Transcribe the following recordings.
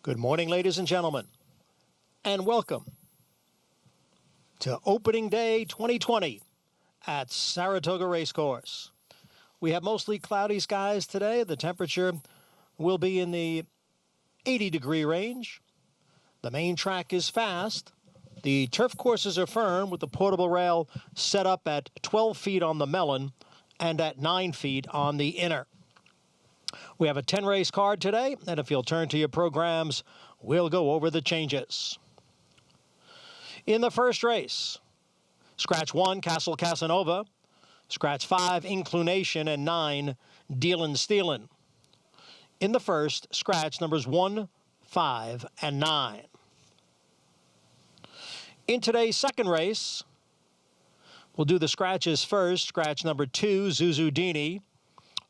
Good morning, ladies and gentlemen, and welcome to Opening Day 2020 at Saratoga Racecourse. We have mostly cloudy skies today. The temperature will be in the 80-degree range. The main track is fast. The turf courses are firm with the portable rail set up at 12 feet on the melon and at 9 feet on the inner. We have a 10-race card today, and if you'll turn to your programs, we'll go over the changes. In the first race, scratch 1, Castle Casanova, scratch 5, Inclination, and 9, Dealin' Stealin'. In the first, scratch numbers 1, 5, and 9. In today's second race, we'll do the scratches first. Scratch number 2, Zuzudini,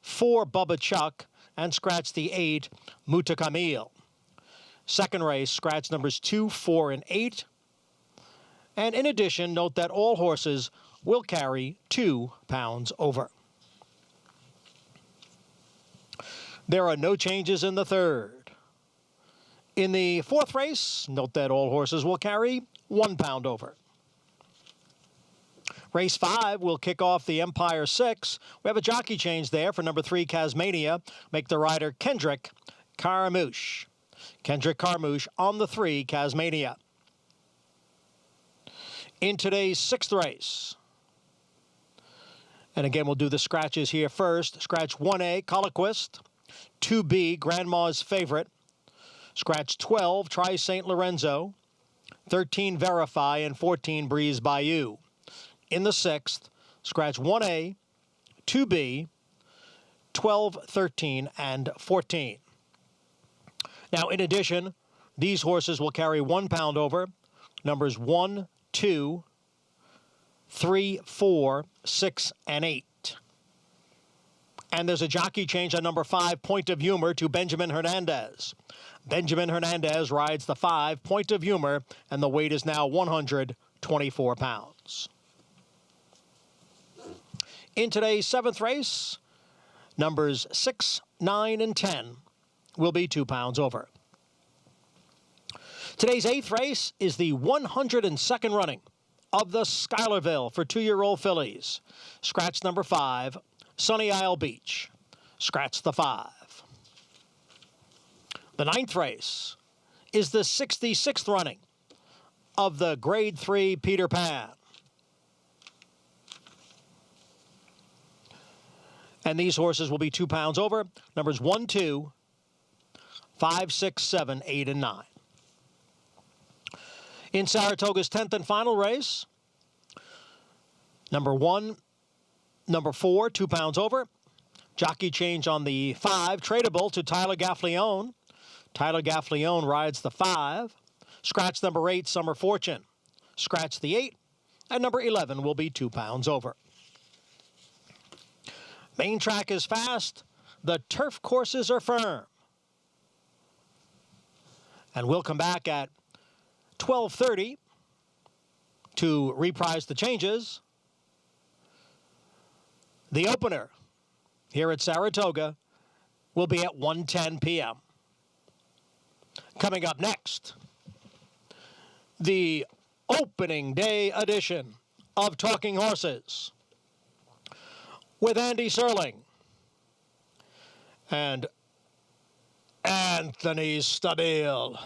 4, Bubba Chuck, and scratch the 8, Mutakamil. Second race, scratch numbers 2, 4, and 8. And in addition, note that all horses will carry 2 pounds over. There are no changes in the third. In the fourth race, note that all horses will carry 1 pound over. Race 5 will kick off the Empire 6. We have a jockey change there for number 3, Casmania. Make the rider Kendrick Carmouche. Kendrick Carmouche on the 3, Casmania. In today's 6th race, and again, we'll do the scratches here first. Scratch 1A, Coloquist. 2B, Grandma's Favorite. Scratch 12, Try St. Lorenzo. 13, Verify, and 14, Breeze Bayou. In the 6th, scratch 1A, 2B, 12, 13, and 14. Now, in addition, these horses will carry 1 pound over. Numbers 1, 2, 3, 4, 6, and 8. And there's a jockey change on number 5, Point of Humor, to Benjamin Hernandez. Benjamin Hernandez rides the 5, Point of Humor, and the weight is now 124 pounds. In today's 7th race, numbers 6, 9, and 10 will be 2 pounds over. Today's 8th race is the 102nd running of the Schuylerville for 2-year-old fillies. Scratch number 5, Sunny Isle Beach. Scratch the 5. The 9th race is the 66th running of the Grade 3 Peter Pan. And these horses will be 2 pounds over. Numbers 1, 2, 5, 6, 7, 8, and 9. In Saratoga's 10th and final race, number 1, number 4, 2 pounds over. Jockey change on the 5, Tradable, to Tyler Gaffleone. Tyler Gaffleone rides the 5. Scratch number 8, Summer Fortune. Scratch the 8, and number 11 will be 2 pounds over. Main track is fast. The turf courses are firm. And we'll come back at 12:30 to reprise the changes. The opener here at Saratoga will be at 1:10 p.m. Coming up next, the opening day edition of Talking Horses with Andy Serling and Anthony Stabile.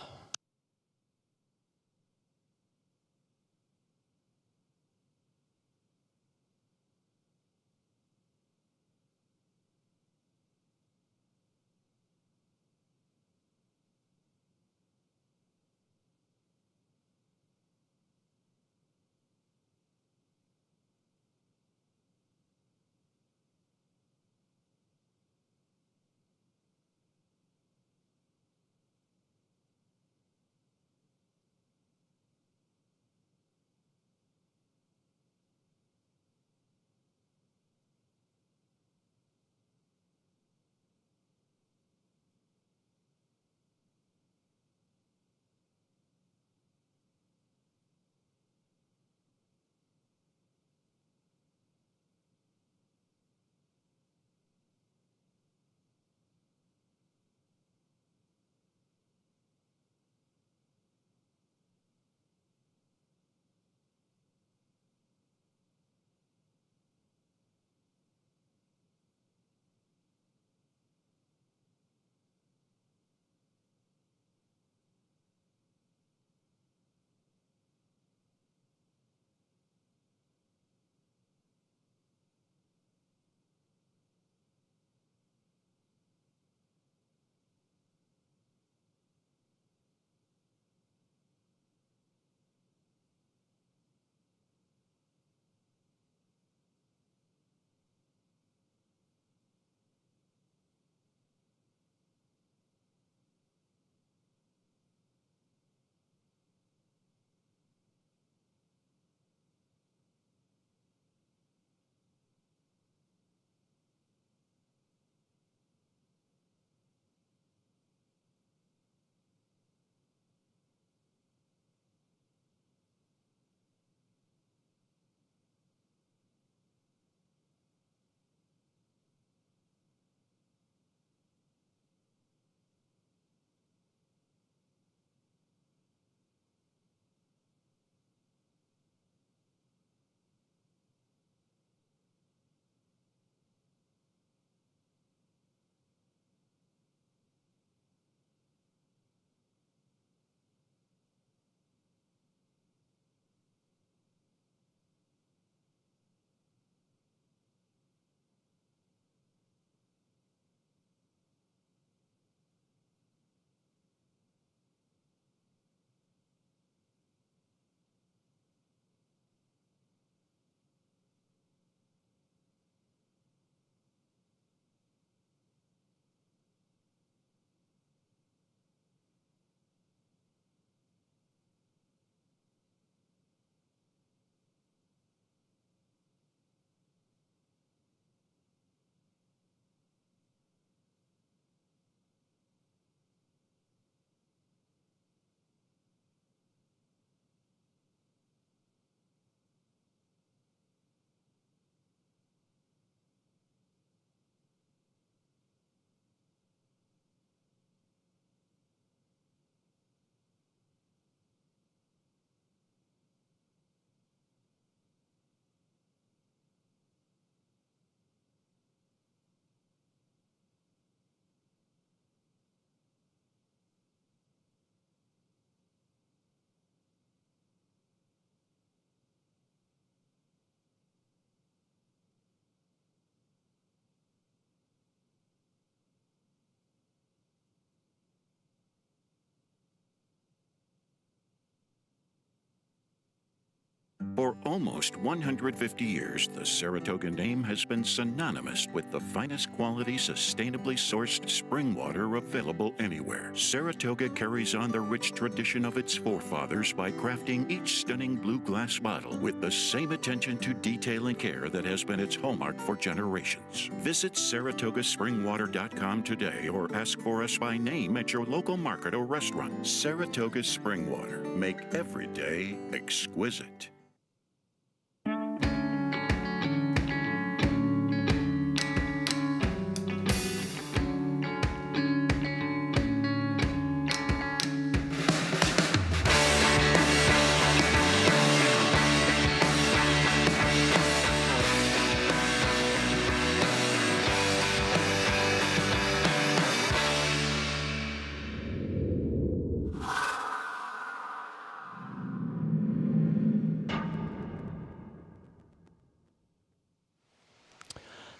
For almost 150 years, the Saratoga name has been synonymous with the finest quality, sustainably sourced spring water available anywhere. Saratoga carries on the rich tradition of its forefathers by crafting each stunning blue glass bottle with the same attention to detail and care that has been its hallmark for generations. Visit SaratogaSpringwater.com today or ask for us by name at your local market or restaurant. Saratoga Spring Water. Make every day exquisite.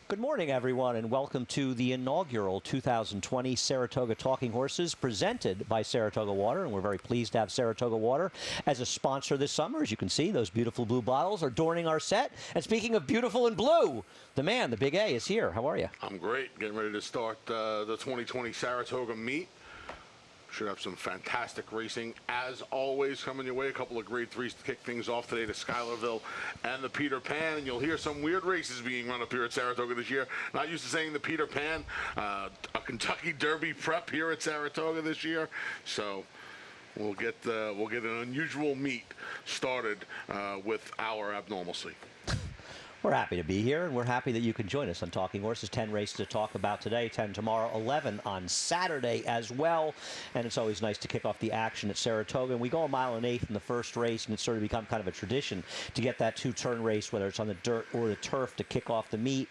Good morning, everyone, and welcome to the inaugural 2020 Saratoga Talking Horses presented by Saratoga Water. And we're very pleased to have Saratoga Water as a sponsor this summer. As you can see, those beautiful blue bottles are adorning our set. And speaking of beautiful and blue, the man, the Big A, is here. How are you? I'm great. Getting ready to start the 2020 Saratoga meet. Should have some fantastic racing, as always, coming your way. A couple of grade 3s to kick things off today, to Schuylerville and the Peter Pan. And you'll hear some weird races being run up here at Saratoga this year. Not used to saying the Peter Pan. A Kentucky Derby prep here at Saratoga this year. So we'll get an unusual meet started with our abnormalcy. We're happy to be here, and we're happy that you can join us on Talking Horses. 10 races to talk about today, 10 tomorrow, 11 on Saturday as well. And it's always nice to kick off the action at Saratoga. And we go a mile and eighth in the first race, and it's sort of become kind of a tradition to get that two-turn race, whether it's on the dirt or the turf, to kick off the meet.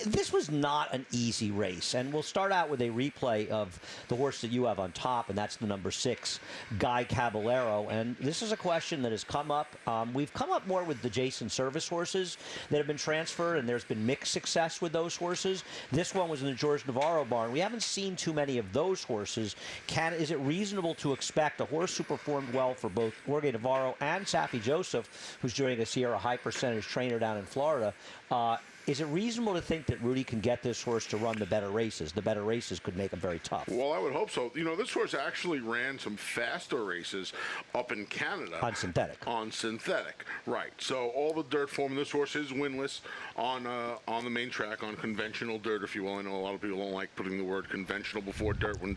This was not an easy race, and we'll start out with a replay of the horse that you have on top, and that's the number 6, Guy Caballero. And this is a question that has come up. We've come up more with the Jason Service horses that have been transferred, and there's been mixed success with those horses. This one was in the George Navarro barn. We haven't seen too many of those horses. Is it reasonable to expect a horse who performed well for both Jorge Navarro and Safi Joseph, who's joining us here, a high percentage trainer down in Florida? Is it reasonable to think that Rudy can get this horse to run the better races? The better races could make him very tough. Well, I would hope so. You know, this horse actually ran some faster races up in Canada. On synthetic. On synthetic, right. So all the dirt form, this horse is winless on the main track, on conventional dirt, if you will. I know a lot of people don't like putting the word conventional before dirt when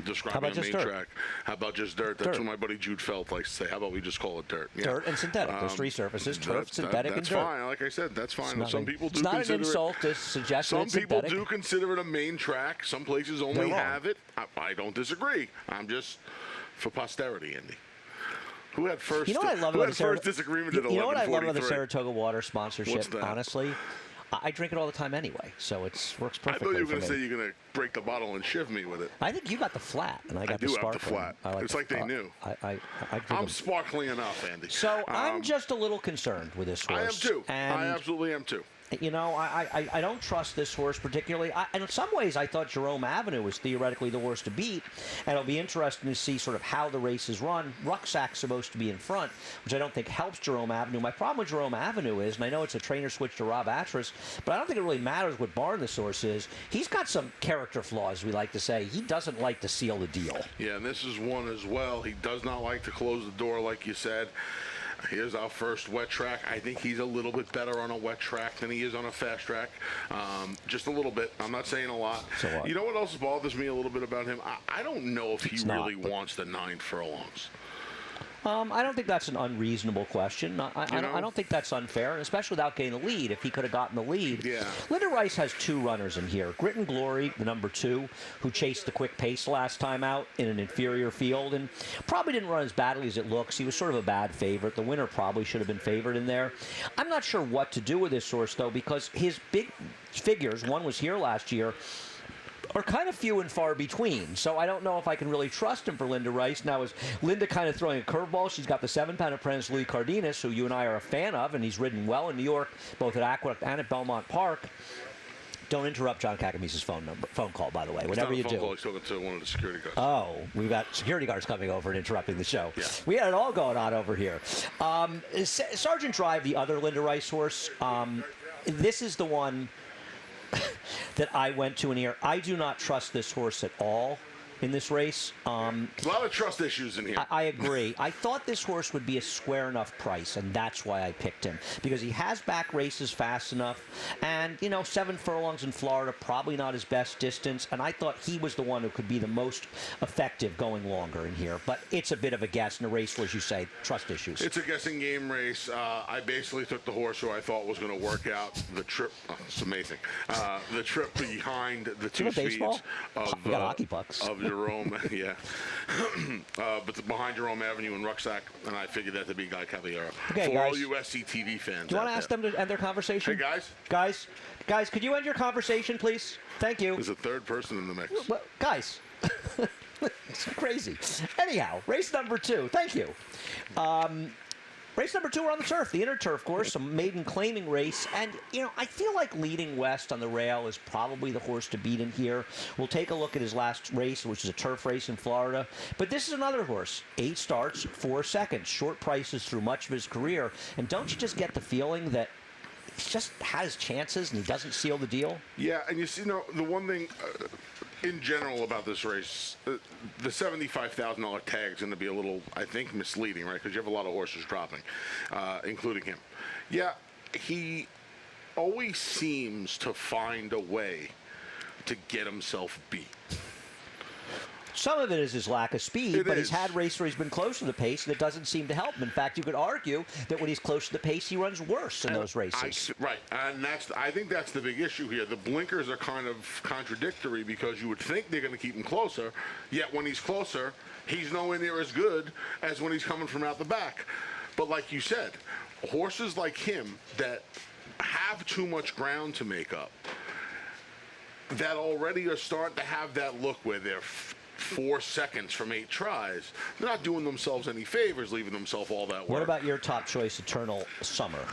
describing the main track. How about just dirt? That's what my buddy Jude Felt likes to say. How about we just call it dirt? Yeah. Dirt and synthetic. Those three surfaces, turf, synthetic, and dirt. That's fine. Like I said, that's fine. Some people do it's not consider an insult to suggest some it's people synthetic. do consider it a main track. Some places only have it. I don't disagree. I'm just for posterity, Andy. Who had first? You know what I love about the first disagreement at 11:43? You know what I love about the Saratoga Water sponsorship? What's that? Honestly, I drink it all the time anyway, so it works perfectly. I thought you were going to say you're going to break the bottle and shiv me with it. I think you got the flat, and I got the sparkling. I do have the flat. It's like they knew. I'm sparkling enough, Andy. So I'm just a little concerned with this horse. I am too. And I absolutely am too. You know, I don't trust this horse particularly. And in some ways, I thought Jerome Avenue was theoretically the horse to beat. And it'll be interesting to see sort of how the race is run. Rucksack's supposed to be in front, which I don't think helps Jerome Avenue. My problem with Jerome Avenue is, and I know it's a trainer switch to Rob Atras, but I don't think it really matters what barn this horse is. He's got some character flaws, we like to say. He doesn't like to seal the deal. Yeah, and this is one as well. He does not like to close the door, like you said. Here's our first wet track. I think he's a little bit better on a wet track than he is on a fast track. Just a little bit. I'm not saying a lot. So what? You know what else bothers me a little bit about him? I don't know if he really wants the 9 furlongs. I don't think that's an unreasonable question. I don't think that's unfair, and especially without getting the lead. If he could have gotten the lead. Yeah. Linda Rice has 2 runners in here. Grit and Glory, the number 2, who chased the quick pace last time out in an inferior field, and probably didn't run as badly as it looks. He was sort of a bad favorite. The winner probably should have been favored in there. I'm not sure what to do with this horse, though, because his big figures, one was here last year, are kind of few and far between. So I don't know if I can really trust him for Linda Rice. Now, is Linda kind of throwing a curveball? She's got the 7-pound apprentice, Louis Cardenas, who you and I are a fan of, and he's ridden well in New York, both at Aqueduct and at Belmont Park. Don't interrupt John Cacamise's phone call, by the way. It's Whatever not a you phone do. Call. He's talking to one of the security guards. Oh, we've got security guards coming over and interrupting the show. Yeah. We had it all going on over here. Sergeant Drive, the other Linda Rice horse, this is the one that I went to in here. I do not trust this horse at all in this race. A lot of trust issues in here. I agree. I thought this horse would be a square enough price, and that's why I picked him. Because he has back races fast enough, and, 7 furlongs in Florida, probably not his best distance, and I thought he was the one who could be the most effective going longer in here. But it's a bit of a guess in a race where, as you say, trust issues. It's a guessing game race. I basically took the horse who I thought was going to work out the trip. Oh, it's amazing. The trip behind the two speeds of we got hockey pucks. Of Jerome, yeah. But behind Jerome Avenue and Rucksack, and I figured that to be Guy Caballero. Okay, for guys. all you SCTV fans. Do you want to ask them to end their conversation? Hey, guys. Guys, could you end your conversation, please? Thank you. There's a third person in the mix. Well, guys, it's crazy. Anyhow, race number 2. Thank you. Race number 2, we're on the turf, the inner turf course, a maiden claiming race. And, I feel like Leading West on the rail is probably the horse to beat in here. We'll take a look at his last race, which is a turf race in Florida. But this is another horse. 8 starts, 4 seconds, short prices through much of his career. And don't you just get the feeling that he just has chances and he doesn't seal the deal? Yeah, and you see, the one thing in general about this race, the $75,000 tag is going to be a little, I think, misleading, right? Because you have a lot of horses dropping, including him. Yeah, he always seems to find a way to get himself beat. Some of it is his lack of speed, but he's is. had races where he's been close to the pace, and it doesn't seem to help him. In fact, you could argue that when he's close to the pace, he runs worse in those races. Right, and I think that's the big issue here. The blinkers are kind of contradictory because you would think they're going to keep him closer, yet when he's closer, he's nowhere near as good as when he's coming from out the back. But like you said, horses like him that have too much ground to make up, that already are starting to have that look where they're 4 seconds from 8 tries. They're not doing themselves any favors, leaving themselves all that work. What about your top choice, Eternal Summer?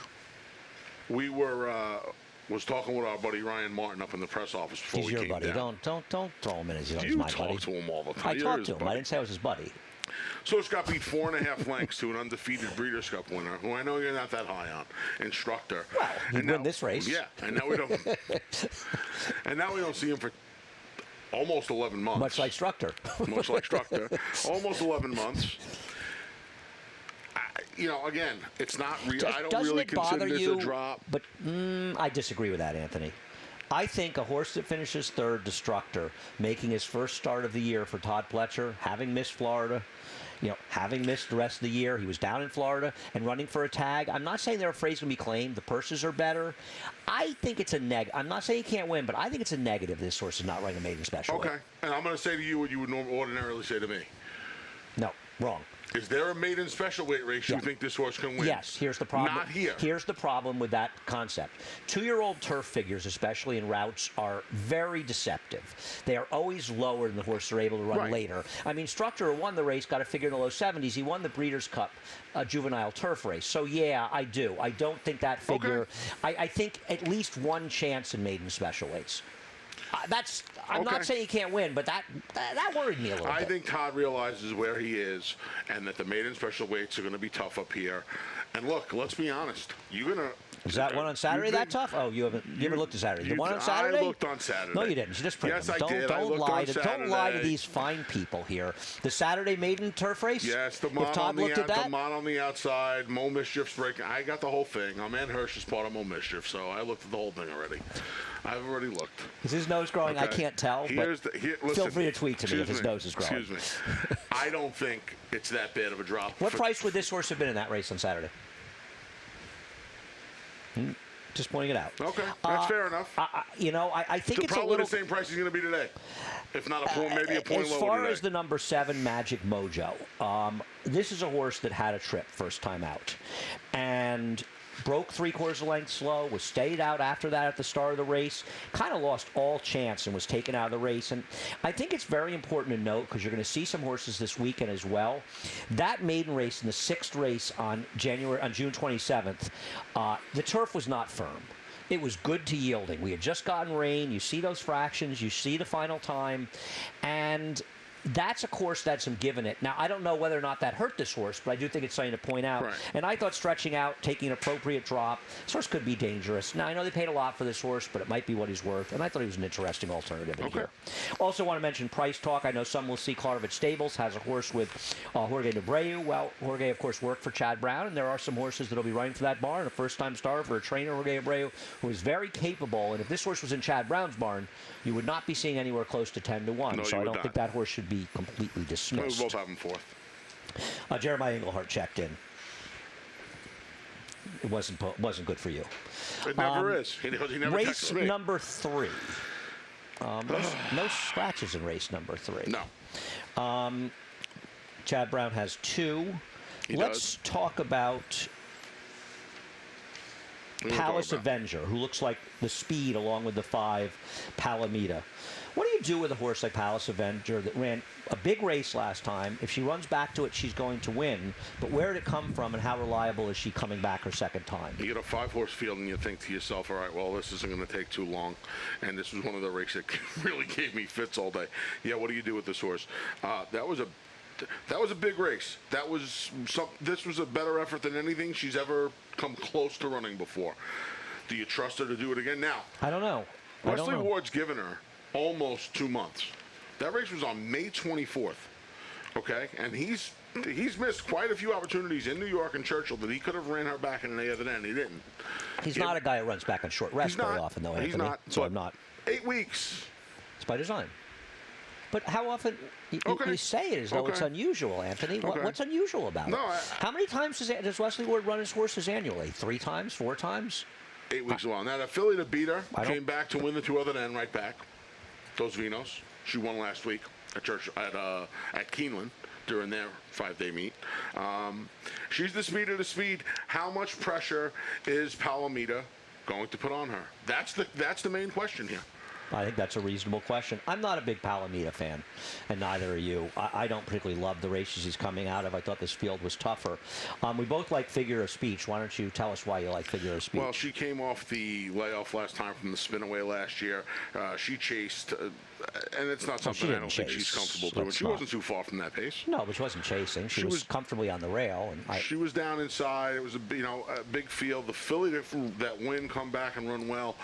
We was talking with our buddy Ryan Martin up in the press office before He's we your came buddy. down. Don't throw him in as he's You my talk buddy. to him all the time. I You're talked his to him. buddy. I didn't say I was his buddy. So it's got beat 4.5 lengths to an undefeated Breeders' Cup winner, who I know you're not that high on, Instructor. Well, he'd win this race. Yeah, and now we don't. And now we don't see him for almost 11 months. Much like Structor. Much like Structor. Almost 11 months. Again, it's not real. I don't Doesn't really it consider bother this you? a drop. But I disagree with that, Anthony. I think a horse that finishes third, Destructor, making his first start of the year for Todd Pletcher, having missed Florida, having missed the rest of the year, he was down in Florida and running for a tag. I'm not saying they're afraid he's going to be claimed. The purses are better. I think it's a negative. I'm not saying he can't win, but I think it's a negative this horse is not running a maiden special. Okay, and I'm going to say to you what you would ordinarily say to me. No, wrong. Is there a maiden special weight race you think this horse can win? Yes, here's the problem. Not here. Here's the problem with that concept. 2-year-old turf figures, especially in routes, are very deceptive. They are always lower than the horse they're able to run later. I mean, Structor won the race, got a figure in the low 70s. He won the Breeders' Cup juvenile turf race. So, yeah, I do. I don't think that figure. Okay. I think at least one chance in maiden special weights. I'm not saying he can't win, but that worried me a little bit. I think Todd realizes where he is and that the maiden special weights are going to be tough up here. And look, let's be honest. Is that one on Saturday that tough? Oh, you haven't looked at Saturday. The one on Saturday? I looked on Saturday. No, you didn't. You just printed Yes, them. I did. Don't lie to Saturday. these fine people here. The Saturday maiden turf race? Yes, the if mod Todd on the looked at that? the mod on the outside, Mo Mischief's breaking. I got the whole thing. Man Hirsch is part of Mo Mischief, so I looked at the whole thing already. I've already looked. Is his nose growing? Okay. I can't tell. Listen, feel free to tweet to me if his nose is growing. Excuse me. I don't think it's that bad of a drop. What price would this horse have been in that race on Saturday? Just pointing it out. Okay, that's fair enough. I think it's probably a little... the same price he's going to be today. If not a point, maybe a point as lower far today. as the number 7 Magic Mojo, this is a horse that had a trip first time out. And broke 3/4 length slow, was stayed out after that at the start of the race, kind of lost all chance and was taken out of the race. And I think it's very important to note, because you're going to see some horses this weekend as well, that maiden race in the 6th race on June 27th, the turf was not firm. it was good to yielding. We had just gotten rain. You see those fractions. You see the final time. And that's a course that's some give in it. Now, I don't know whether or not that hurt this horse, but I do think it's something to point out. Right. And I thought stretching out, taking an appropriate drop, this horse could be dangerous. Now, I know they paid a lot for this horse, but it might be what he's worth. And I thought he was an interesting alternative in here. Also want to mention price talk. I know some will see Clarvett Stables has a horse with Jorge Nebreu. Well, Jorge, of course, worked for Chad Brown, and there are some horses that will be running for that barn. A first-time star for a trainer, Jorge Nebreu, who is very capable. And if this horse was in Chad Brown's barn, you would not be seeing anywhere close to 10-1. No, so I don't think that horse should be completely dismissed. We both have him fourth. Jeremiah Englehart checked in. It wasn't good for you. It never is. He never Race texts me. number 3. No scratches in race number 3. No. Chad Brown has 2. Let's talk about Palace Avenger, who looks like the speed along with the 5, Palomita. What do you do with a horse like Palace Avenger that ran a big race last time? If she runs back to it, she's going to win. But where did it come from, and how reliable is she coming back her second time? You get a 5-horse field, and you think to yourself, all right, well, this isn't going to take too long. And this was one of the races that really gave me fits all day. Yeah, what do you do with this horse? That was a big race. This was a better effort than anything she's ever come close to running before. Do you trust her to do it again? Now, I don't know. Wesley Ward's given her almost 2 months. That race was on May 24th. Okay, and he's missed quite a few opportunities in New York and Churchill that he could have ran her back in the other end. He didn't. He's not a guy who runs back on short rest very often, though, Anthony. He's not. So I'm not. 8 weeks. It's by design. But how often you say it as though it's unusual, Anthony? What's unusual about it? How many times does Wesley Ward run his horses annually? 3 times? 4 times? 8 weeks long. Now, the filly to beat her came back to win the 2 other end right back. Those Vinos. She won last week at Keeneland during their 5-day meet. She's the speed of the speed. How much pressure is Palomita going to put on her? That's the main question here. I think that's a reasonable question. I'm not a big Palomita fan, and neither are you. I don't particularly love the races he's coming out of. I thought this field was tougher. We both like Figure of Speech. Why don't you tell us why you like Figure of Speech? Well, she came off the layoff last time from the spinaway last year. She chased, and it's not something I don't think she's comfortable doing. She wasn't too far from that pace. No, but she wasn't chasing. She was comfortably on the rail. And she was down inside. It was a big field. The filly that win come back and run well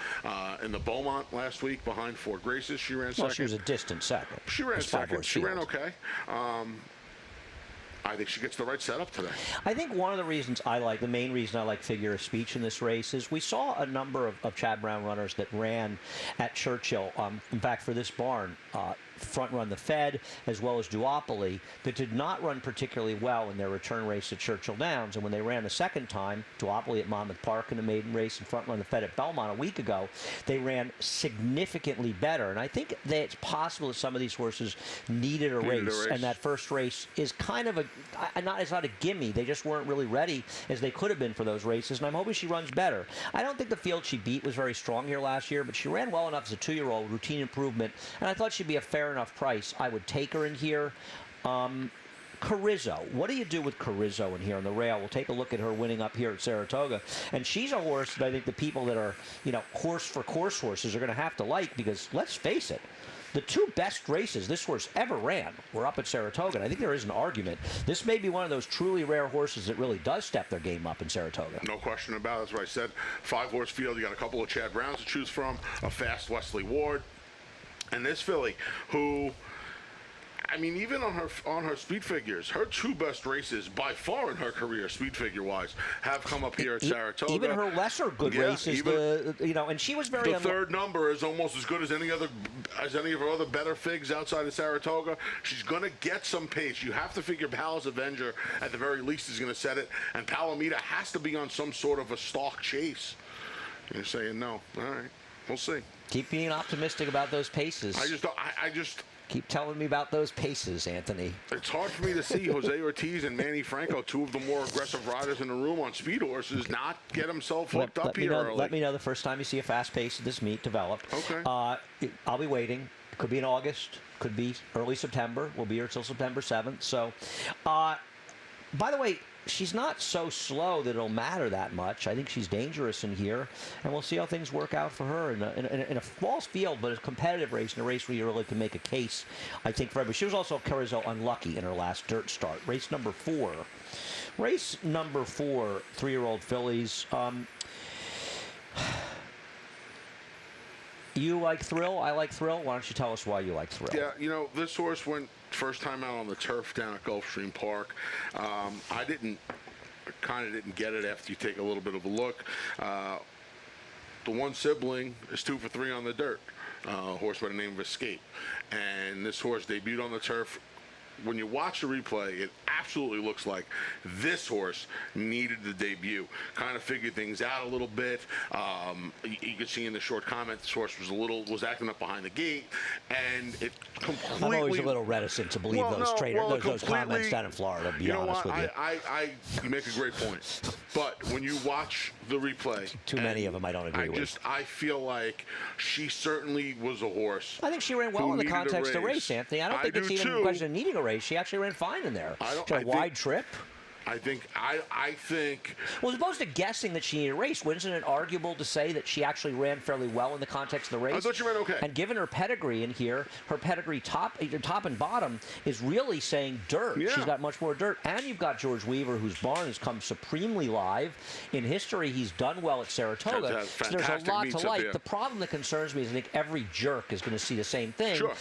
in the Beaumont last week behind Fort Graces. She ran second. Well, she was a distant second. She ran second. She ran okay. I think she gets the right setup today. I think one of the main reason I like Figure of Speech in this race is we saw a number of Chad Brown runners that ran at Churchill. In fact, for this barn, front run the Fed as well as Duopoly that did not run particularly well in their return race at Churchill Downs. And when they ran the second time, Duopoly at Monmouth Park in the maiden race and front run the Fed at Belmont a week ago, they ran significantly better. And I think that it's possible that some of these horses needed a race. And that first race is kind of it's not a gimme. They just weren't really ready as they could have been for those races. And I'm hoping she runs better. I don't think the field she beat was very strong here last year, but she ran well enough as a 2-year-old, routine improvement. And I thought she'd be a fair enough price. I would take her in here. Carrizo. What do you do with Carrizo in here on the rail? We'll take a look at her winning up here at Saratoga. And she's a horse that I think the people that are, horse for course horses are going to have to like because, let's face it, the 2 best races this horse ever ran were up at Saratoga. And I think there is an argument. This may be one of those truly rare horses that really does step their game up in Saratoga. No question about it. That's what I said. 5-horse field. You got a couple of Chad Browns to choose from, a fast Wesley Ward. And this filly, who, even on her speed figures, her 2 best races by far in her career, speed figure wise, have come up here at Saratoga. Even her lesser good races, and she was very. The third number is almost as good as any of her other better figs outside of Saratoga. She's going to get some pace. You have to figure Palace Avenger at the very least is going to set it, and Palomita has to be on some sort of a stalk chase. You're saying no. All right, we'll see. Keep being optimistic about those paces. I just keep telling me about those paces, Anthony. It's hard for me to see Jose Ortiz and Manny Franco, 2 of the more aggressive riders in the room on speed horses, not get himself hooked up here early. Let me know the first time you see a fast pace of this meet develop. Okay. I'll be waiting. Could be in August. Could be early September. We'll be here until September 7th. So, by the way, she's not so slow that it'll matter that much. I think she's dangerous in here, and we'll see how things work out for her in a false field, but a competitive race, in a race where you really can make a case, I think, for everybody. She was also, Carrizo, unlucky in her last dirt start. Race number 4. Race number 4, 3-year-old fillies. You like Thrill? I like Thrill. Why don't you tell us why you like Thrill? Yeah, you know, this horse went first time out on the turf down at Gulfstream Park. I kind of didn't get it after you take a little bit of a look. The one sibling is 2 for 3 on the dirt. A horse by the name of Escape. And this horse debuted on the turf. When you watch the replay, it absolutely looks like this horse needed the debut. Kind of figured things out a little bit. You could see in the short comment, this horse was acting up behind the gate, and it completely. I'm always a little reticent to believe those comments down in Florida. To be honest with you, you make a great point. But when you watch the replay, too many of them I don't agree with. I feel like she certainly was a horse. I think she ran well in the context of the race, Anthony. I don't think it's even a question of needing a race. She actually ran fine in there. She had a wide trip. I think. Well, as opposed to guessing that she needed a race, wasn't it arguable to say that she actually ran fairly well in the context of the race? I thought she ran okay. And given her pedigree in here, her pedigree top and bottom is really saying dirt. Yeah. She's got much more dirt. And you've got George Weaver, whose barn has come supremely live. In history, he's done well at Saratoga. So there's a lot to like. The problem that concerns me is I think every jerk is going to see the same thing. Sure.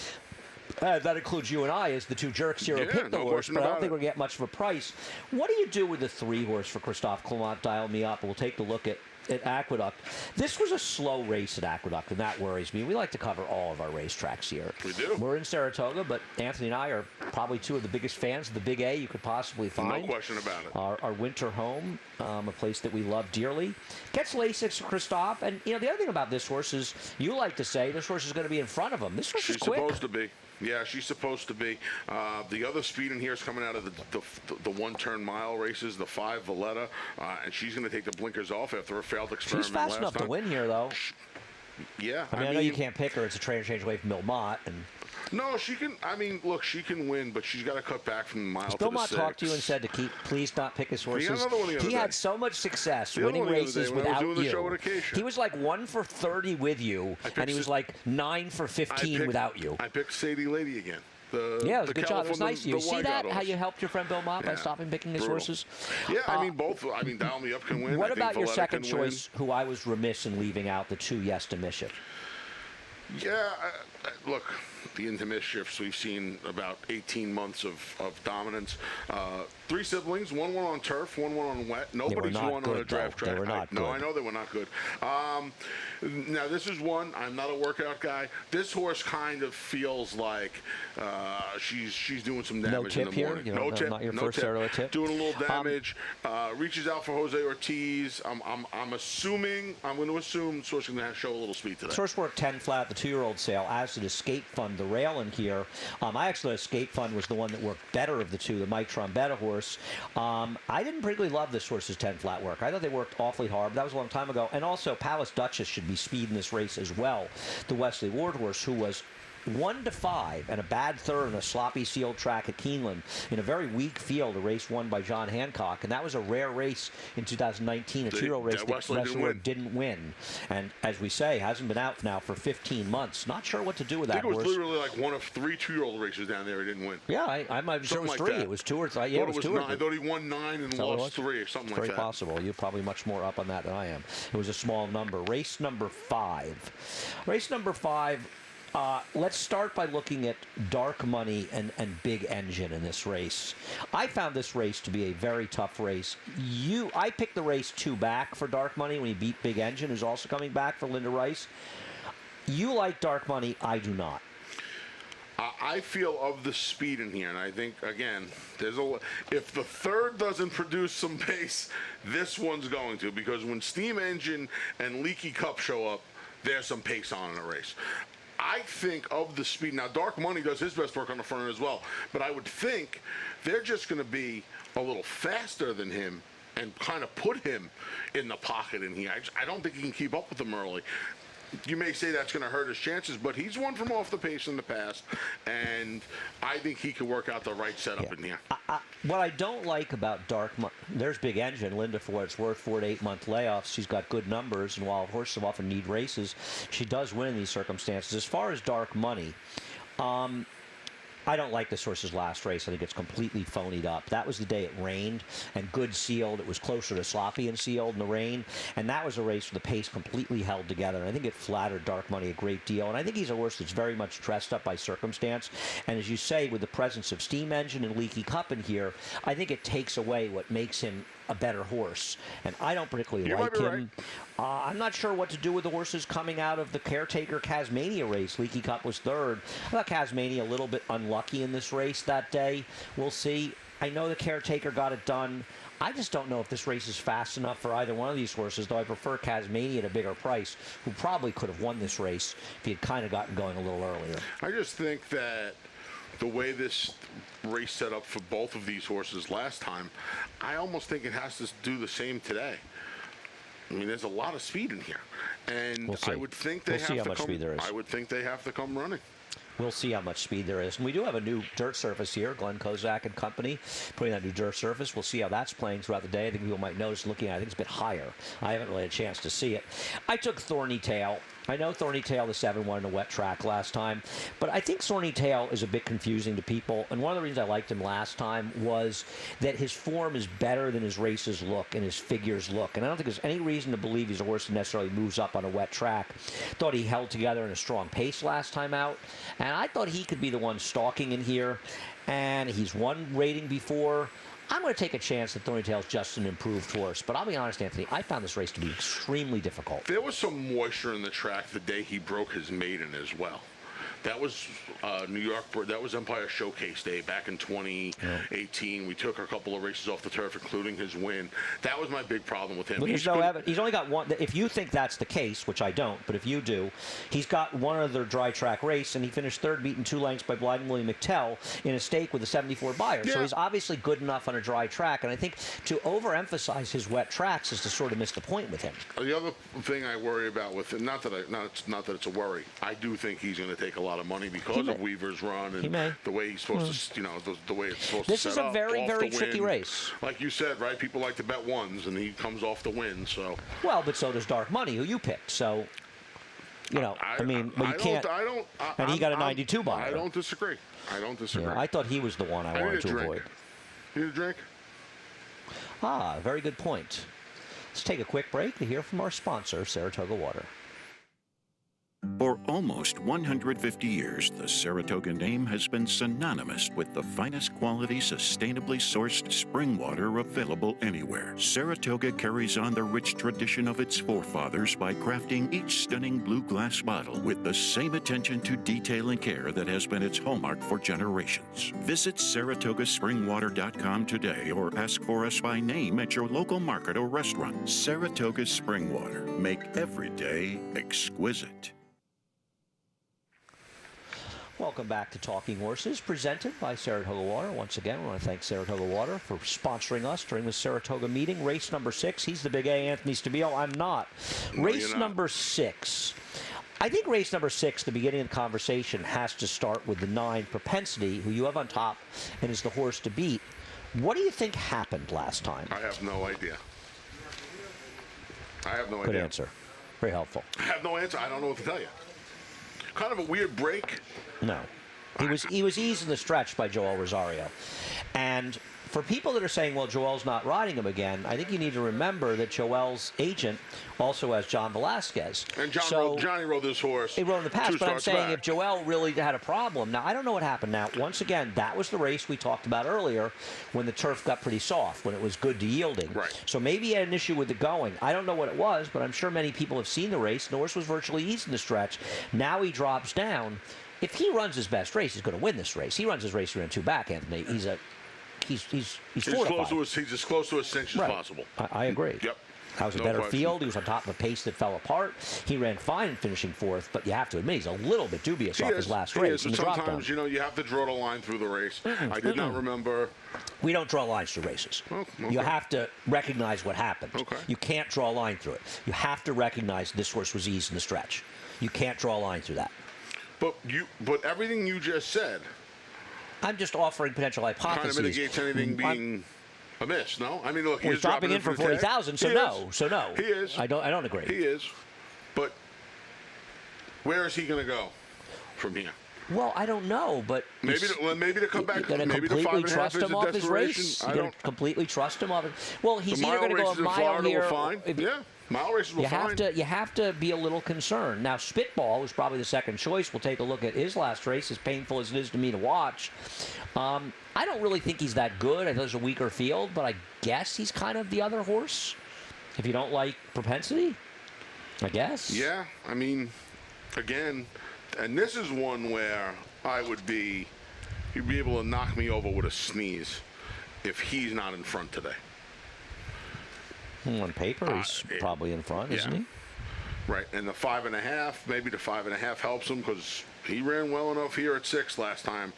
That includes you and I as the two jerks here who picked the horse, but I don't think we're going to get much of a price. What do you do with the 3 horse for Christophe Clement? Dial me up, and we'll take a look at Aqueduct. This was a slow race at Aqueduct, and that worries me. We like to cover all of our racetracks here. We do. We're in Saratoga, but Anthony and I are probably 2 of the biggest fans of the Big A you could possibly find. No question about it. Our winter home, a place that we love dearly. Gets Lasix for Christophe, and the other thing about this horse is you like to say this horse is going to be in front of him. This horse is quick. She's supposed to be. Yeah, she's supposed to be. The other speed in here is coming out of the one-turn mile races, the 5 Valletta, and she's going to take the blinkers off after a failed experiment. She's fast enough to win here, though. Yeah. I know you can't pick her. It's a trainer change away from Milmont. No, she can. I mean, look, she can win, but she's got to cut back from the mile to the 6. Milmont talked to you and said to please not pick his horses. He had another one the other He day. had so much success winning races without you. He was like 1 for 30 with you, and he was like 9 for 15 without you. I picked Sadie Lady again. Yeah, it was a good job. It was nice of you. See that? How you helped your friend Bill Mott by stopping picking his horses? Yeah, I mean, both. I mean, Dial Me Up can win. What about your second choice, who I was remiss in leaving out, the 2 Yes to Mischief? Yeah, look, the Into Mischiefs, we've seen about 18 months of dominance. 3 siblings, 1 won on turf, 1 won on wet. Nobody's won on a draft track. They were not good. No, I know they were not good. Now, this is one. I'm not a workout guy. This horse kind of feels like she's doing some damage in the morning. No tip here? Not your first Saratoga tip? Doing a little damage. Reaches out for Jose Ortiz. I'm going to assume this horse is going to show a little speed today. This horse worked 10 flat at the 2-year-old sale, as did Escape Fund, the rail in here. I actually thought Escape Fund was the one that worked better of the 2, the Mike Trombetta horse. I didn't particularly love this horse's 10 flat work. I thought they worked awfully hard, but that was a long time ago. And also, Palace Duchess should be speed in this race as well. The Wesley Ward horse, who was 1-5 and a bad third on a sloppy sealed track at Keeneland in a very weak field, a race won by John Hancock, and that was a rare race in 2019, a 2-year-old race that Wesley didn't win. And as we say, hasn't been out now for 15 months. Not sure what to do with that horse. I think it was literally like one of 3 2-year-old races down there he didn't win. Yeah, I might be sure it was 3. It was 2 or 3. Yeah, it was 2 or 3. I thought he won 9 and lost 3 or something like that. Very possible. You're probably much more up on that than I am. It was a small number. Race number 5. Race number 5. Let's start by looking at Dark Money and Big Engine in this race. I found this race to be a very tough race. I picked the race 2 back for Dark Money when he beat Big Engine, who's also coming back for Linda Rice. You like Dark Money. I do not. I feel of the speed in here, and I think, again, if the third doesn't produce some pace, this one's going to, because when Steam Engine and Leaky Cup show up, there's some pace on in a race. I think of the speed. Now, Dark Money does his best work on the front end as well, but I would think they're just going to be a little faster than him and kind of put him in the pocket in here. I don't think he can keep up with them early. you may say that's going to hurt his chances, but he's won from off the pace in the past, and I think he could work out the right setup in here. What I don't like about there's Big Engine, Linda, for what it's worth, 4 to 8 month layoffs. She's got good numbers, and while horses often need races, she does win in these circumstances. As far as Dark Money, I don't like this horse's last race. I think it's completely phonied up. That was the day it rained, and good sealed. It was closer to sloppy and sealed in the rain, and that was a race where the pace completely held together. And I think it flattered Dark Money a great deal. And I think he's a horse that's very much dressed up by circumstance. And as you say, with the presence of Steam Engine and Leaky Cup in here, I think it takes away what makes him a better horse. And I don't particularly like him. Right. I'm not sure what to do with the horses coming out of the Caretaker Casmania race. Leaky Cup was third. I thought Casmania a little bit unlucky in this race that day. We'll see. I know the Caretaker got it done. I just don't know if this race is fast enough for either one of these horses, though I prefer Casmania at a bigger price, who probably could have won this race if he had kind of gotten going a little earlier. I just think that the way this race set up for both of these horses last time, I almost think it has to do the same today. I mean, there's a lot of speed in here, and I would think they have to come. I would think they have to come running. We'll see how much speed there is. And we do have a new dirt surface here, Glenn Kozak and company, putting that new dirt surface. We'll see how that's playing throughout the day. I think people might notice looking at it, I think it's a bit higher. I haven't really had a chance to see it. I took Thorny Tail. I know Thorny Tail, the 7 won in a wet track last time, but I think Thorny Tail is a bit confusing to people. And one of the reasons I liked him last time was that his form is better than his races look and his figures look. And I don't think there's any reason to believe he's a horse that necessarily moves up on a wet track. Thought he held together in a strong pace last time out, and I thought he could be the one stalking in here. And he's won rating before. I'm going to take a chance that Thorny Tail's just an improved horse. But I'll be honest, Anthony, I found this race to be extremely difficult. There was some moisture in the track the day he broke his maiden as well. That was New York. That was Empire Showcase Day back in 2018. Yeah. We took a couple of races off the turf, including his win. That was my big problem with him. But he's only got one. If you think that's the case, which I don't, but if you do, he's got one other dry track race, and he finished third, beaten 2 lengths by Blind Willie McTell in a stake with a 74 buyer. Yeah. So he's obviously good enough on a dry track. And I think to overemphasize his wet tracks is to sort of miss the point with him. The other thing I worry about with him, not that it's a worry, I do think he's going to take a lot of money because of Weaver's run and the way he's supposed to, the way it's supposed to set up. This is a very, very tricky race. Like you said, right? People like to bet ones, and he comes off the win. So well, but so does Dark Money, who you picked. So but you can't. And he got a 92 buyer. I don't disagree. Yeah, I thought he was the one I wanted to avoid. You need a drink? Very good point. Let's take a quick break to hear from our sponsor, Saratoga Water. For almost 150 years, the Saratoga name has been synonymous with the finest quality, sustainably sourced spring water available anywhere. Saratoga carries on the rich tradition of its forefathers by crafting each stunning blue glass bottle with the same attention to detail and care that has been its hallmark for generations. Visit SaratogaSpringWater.com today or ask for us by name at your local market or restaurant. Saratoga Spring Water. Make every day exquisite. Welcome back to Talking Horses, presented by Saratoga Water. Once again, I want to thank Saratoga Water for sponsoring us during the Saratoga meeting. Race number 6. He's the big A, Anthony Stabile. I'm not. Race number 6. I think race number 6, the beginning of the conversation, has to start with the 9, Propensity, who you have on top and is the horse to beat. What do you think happened last time? I have no idea. Good answer. Very helpful. I have no answer. I don't know what to tell you. Kind of a weird break. No. He was eased in the stretch by Joel Rosario. And for people that are saying, well, Joel's not riding him again, I think you need to remember that Joel's agent also has John Velasquez. And Johnny rode this horse. He rode in the past, but I'm saying if Joel really had a problem. Now, I don't know what happened now. Once again, that was the race we talked about earlier when the turf got pretty soft, when it was good to yielding. Right. So maybe he had an issue with the going. I don't know what it was, but I'm sure many people have seen the race. The horse was virtually eased in the stretch. Now he drops down. If he runs his best race, he's going to win this race. He runs his race around 2 back, Anthony. He's fortified. He's as close to a cinch as possible. I agree. Yep. That was a better field. He was on top of a pace that fell apart. He ran fine in finishing 4th, but you have to admit he's a little bit dubious off his last race. And sometimes, you have to draw the line through the race. I did not remember. We don't draw lines through races. Oh, okay. You have to recognize what happened. Okay. You can't draw a line through it. You have to recognize this horse was eased in the stretch. You can't draw a line through that. But everything you just said I'm just offering potential hypotheses. kind of mitigates anything being amiss. No, I mean, look, he's dropping in for 40,000. So no, he is. I don't agree. He is. But where is he going to go from here? Well, I don't know, but maybe to come back. You're going to completely trust him off his race. You're going to completely trust him off. Well, he's either going to go a mile here. Yeah, mile races will fine. You have to be a little concerned. Now, Spitball, who's probably the second choice, we'll take a look at his last race, as painful as it is to me to watch. I don't really think he's that good. I know there's a weaker field, but I guess he's kind of the other horse. If you don't like propensity, I guess. Yeah, I mean, again, and this is one where he'd be able to knock me over with a sneeze if he's not in front today. On paper, he's probably in front, isn't he? Right, and the 5.5, maybe the 5.5 helps him because he ran well enough here at 6 last time.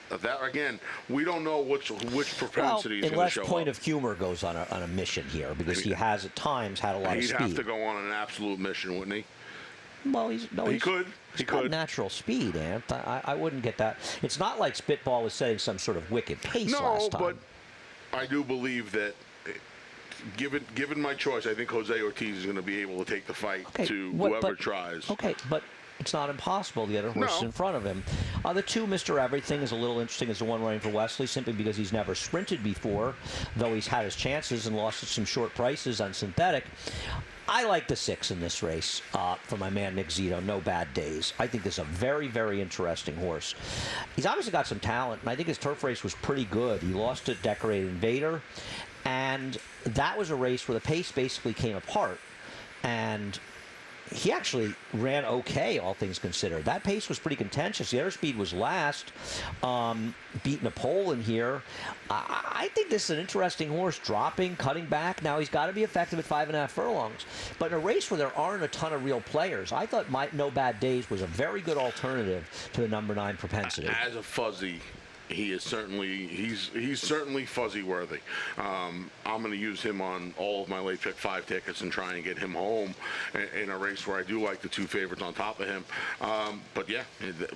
That again, we don't know which propensity he's going to show up. Unless Point of Humor goes on a mission here, because he has at times had a lot of speed. He'd have to go on an absolute mission, wouldn't he? Well, he could. He's got natural speed, Ant. I wouldn't get that. It's not like Spitball was setting some sort of wicked pace last time. No, but I do believe that, given my choice, I think Jose Ortiz is going to be able to take the fight to whoever tries. Okay, but it's not impossible. The other horse is in front of him. The two, Mr. Everything, is a little interesting as the one running for Wesley, simply because he's never sprinted before, though he's had his chances and lost at some short prices on synthetic. I like the 6 in this race for my man Nick Zito. No bad days. I think this is a very, very interesting horse. He's obviously got some talent, and I think his turf race was pretty good. He lost to Decorated Invader, and that was a race where the pace basically came apart. And he actually ran okay, all things considered. That pace was pretty contentious. The airspeed was last, beating a pole in here. I think this is an interesting horse, dropping, cutting back. Now, he's got to be effective at 5.5 furlongs. But in a race where there aren't a ton of real players, I thought No Bad Days was a very good alternative to the number 9 propensity. As a fuzzy, he's certainly fuzzy worthy. I'm going to use him on all of my late pick 5 tickets and try and get him home in a race where I do like the 2 favorites on top of him. But yeah,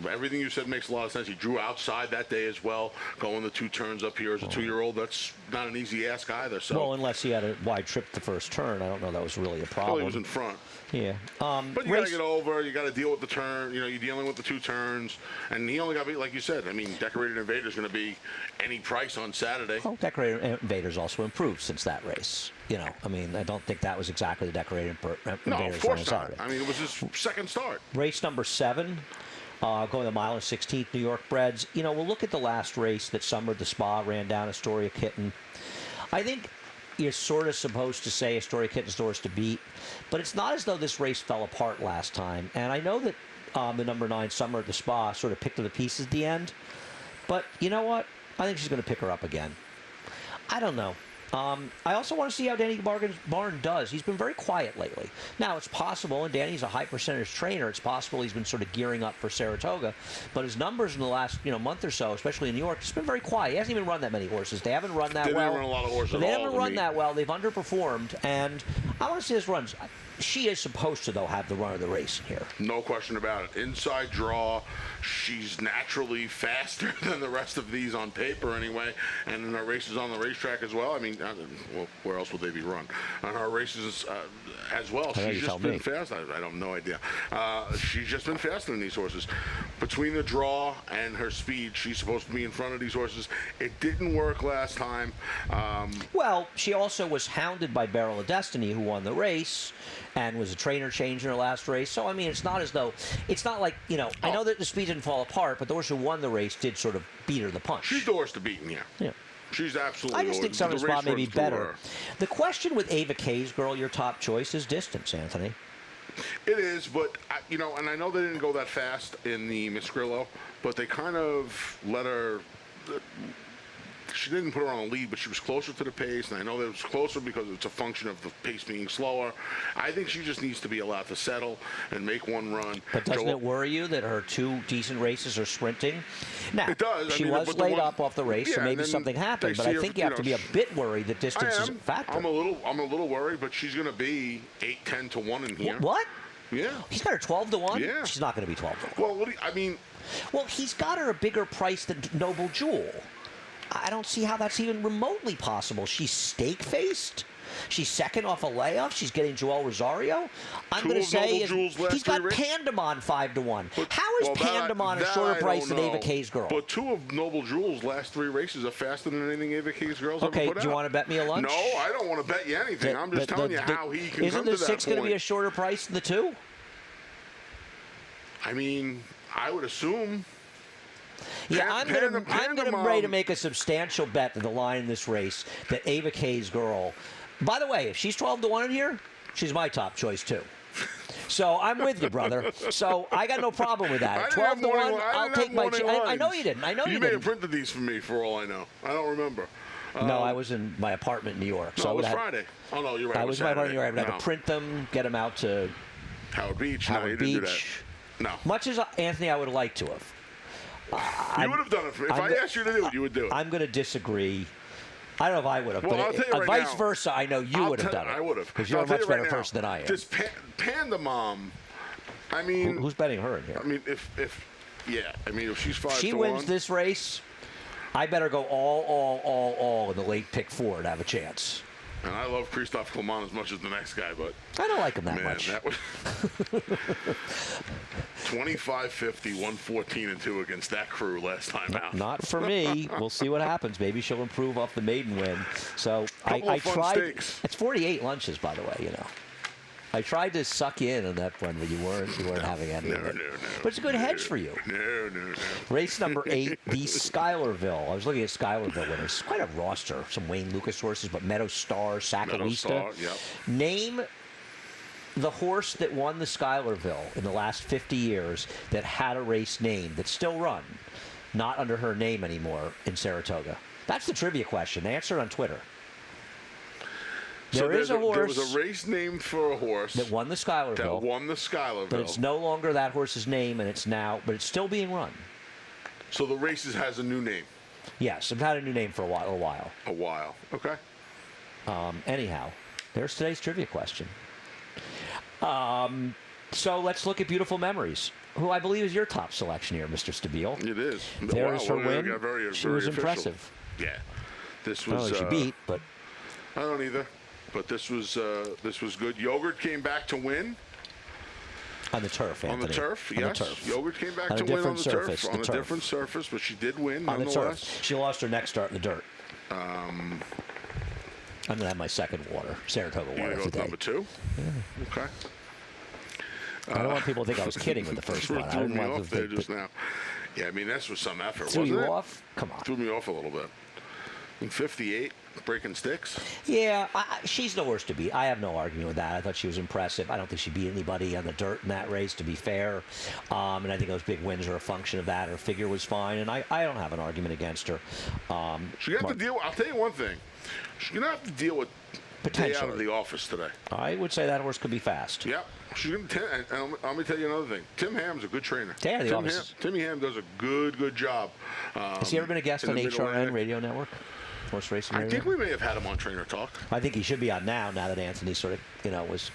everything you said makes a lot of sense. He drew outside that day as well, going the 2 turns up here as a 2-year-old. That's not an easy ask either. So, well, unless he had a wide trip the first turn, I don't know that was really a problem. Well, he was in front. Yeah. But you got to get over. You got to deal with the turn. You know, you're dealing with the 2 turns, and he only got beat, like you said. I mean, Decorated Invader is going to be any price on Saturday. Well, Decorated Invader's also improved since that race. You know, I mean, I don't think that was exactly the Decorated Invader's No, of course not. Saturday. I mean, it was his second start. Race number 7, going the mile and 16th, New York breds. You know, we'll look at the last race that Summer at the Spa ran down Astoria Kitten. I think you're sort of supposed to say Astoria Kitten's the horse to beat, but it's not as though this race fell apart last time. And I know that the number 9, Summer at the Spa, sort of picked her the pieces at the end. But you know what? I think she's going to pick her up again. I don't know. I also want to see how Danny Barn does. He's been very quiet lately. Now, it's possible, and Danny's a high percentage trainer, it's possible he's been sort of gearing up for Saratoga, but his numbers in the last month or so, especially in New York, he's been very quiet. He hasn't even run that many horses. They haven't run that well. They didn't run a lot of horses at all. They haven't run that well. They've underperformed, and I want to see his runs. She is supposed to, though, have the run of the race here. No question about it. Inside draw, she's naturally faster than the rest of these on paper anyway, and in our races on the racetrack as well. I mean, well, where else would they be run? On our races as well. She's just been fast. I have no idea. She's just been faster than these horses. Between the draw and her speed, she's supposed to be in front of these horses. It didn't work last time. Well, she also was hounded by Barrel of Destiny, who won the race and was a trainer change in her last race. So, I mean, it's not as though, it's not like, I know that the speed didn't fall apart, but those who won the race did sort of beat her the punch. She's doors to beat, yeah. She's absolutely. I just think Summer's Spot may be better. The question with Ava Kay's girl, your top choice, is distance, Anthony. It is, but, and I know they didn't go that fast in the Miss Grillo, but they kind of let her. She didn't put her on a lead, but she was closer to the pace, and I know that it was closer because it's a function of the pace being slower. I think she just needs to be allowed to settle and make one run. But doesn't it worry you that her 2 decent races are sprinting? Now, it does. She was laid up off the race, so maybe something happened. But I think you have to be a bit worried that distance is a factor. I'm a little worried, but she's going to be 8-10 to 1 in here. What? Yeah. He's got her 12 to 1? Yeah. She's not going to be 12 to 1. Well, I mean... Well, he's got her a bigger price than Noble Jewel. I don't see how that's even remotely possible. She's stake-faced. She's second off a layoff. She's getting Joel Rosario. I'm going to say he's got Pandemon 5 to 1. How is Pandemon a shorter price than Ava K's girl? But 2 of Noble Jewel's last 3 races are faster than anything Ava K's girls ever put out. Okay, do you want to bet me a lunch? No, I don't want to bet you anything. I'm just telling you how he can come to that point. Isn't the 6 going to be a shorter price than the 2? I mean, I would assume. Yeah, I'm going to ready to make a substantial bet to the line in this race that Ava K's girl. By the way, if she's 12 to 1 in here, she's my top choice too. So I'm with you, brother. So I got no problem with that. 12 to 1, I'll take my chance. I know you didn't. I know you didn't. You may have printed these for me for all I know. I don't remember. No, I was in my apartment in New York. So it was Friday. Oh, no, you're right. I was in my apartment in New York. I would have to print them, get them out to Howard Beach. Howard no, you didn't do Beach. that. No. Much as Anthony, I would have liked to have. You would have done it. If I asked you to do it, you would do it. I'm going to disagree. I don't know if I would have, well, but vice versa, I know you would have done it. I would have. Because you're a much better person than I am. This Panda Mom, I mean... Who's betting her in here? I mean, if she's 5 to 1... She wins this race, I better go all in the late pick 4 to have a chance. And I love Christophe Clement as much as the next guy, but... I don't like him that much. That was 25-50, 114 and 2 against that crew last time out. Not for me. We'll see what happens. Maybe she'll improve off the maiden win. So I tried. Stakes. It's 48 lunches, by the way. You know, I tried to suck you in on that one, but you weren't having any of it. No. But it's a good hedge for you. No. Race number 8, the Schuylerville. I was looking at Schuylerville winners. It's quite a roster. Some Wayne Lucas horses, but Meadow Star, Sacawista. Yep. Name the horse that won the Schuylerville in the last 50 years that had a race name that's still run, not under her name anymore in Saratoga. That's the trivia question. Answer it on Twitter. There was a race named for a horse that won the Schuylerville. But it's no longer that horse's name, and but it's still being run. So the race has a new name. Yes, it's had a new name for a while. A while. Okay. Anyhow, there's today's trivia question. So let's look at Beautiful Memories, who I believe is your top selection here, Mr. Stabile. It is. There's her win. She was impressive. Yeah. This was. I don't know she beat, but I don't either. But this was good. Yogurt came back to win. On the turf, Anthony. On the turf, yes. The turf. Yogurt came back to win on the turf. On a different surface, but she did win on nonetheless. The turf. She lost her next start in the dirt. I'm going to have my second water, Saratoga water today. Number 2? Yeah. Okay. I don't want people to think I was kidding with the first one. Threw me off there just now. Yeah, I mean, this was some effort, wasn't it? Threw you off? Come on. Threw me off a little bit. In 58, breaking sticks. Yeah, she's the worst to beat. I have no argument with that. I thought she was impressive. I don't think she beat anybody on the dirt in that race, to be fair. And I think those big wins are a function of that. Her figure was fine, and I don't have an argument against her. She's going to have to deal. I'll tell you one thing. She's going to have to deal with day out of the office today. I would say that horse could be fast. Yeah. She's going to. And let me tell you another thing. Tim Ham's a good trainer. Timmy Ham does a good job. Has he ever been a guest on HRN Radio Network? Horse Racing Radio? I think we may have had him on Trainer Talk. I think he should be on now that Anthony sort of, was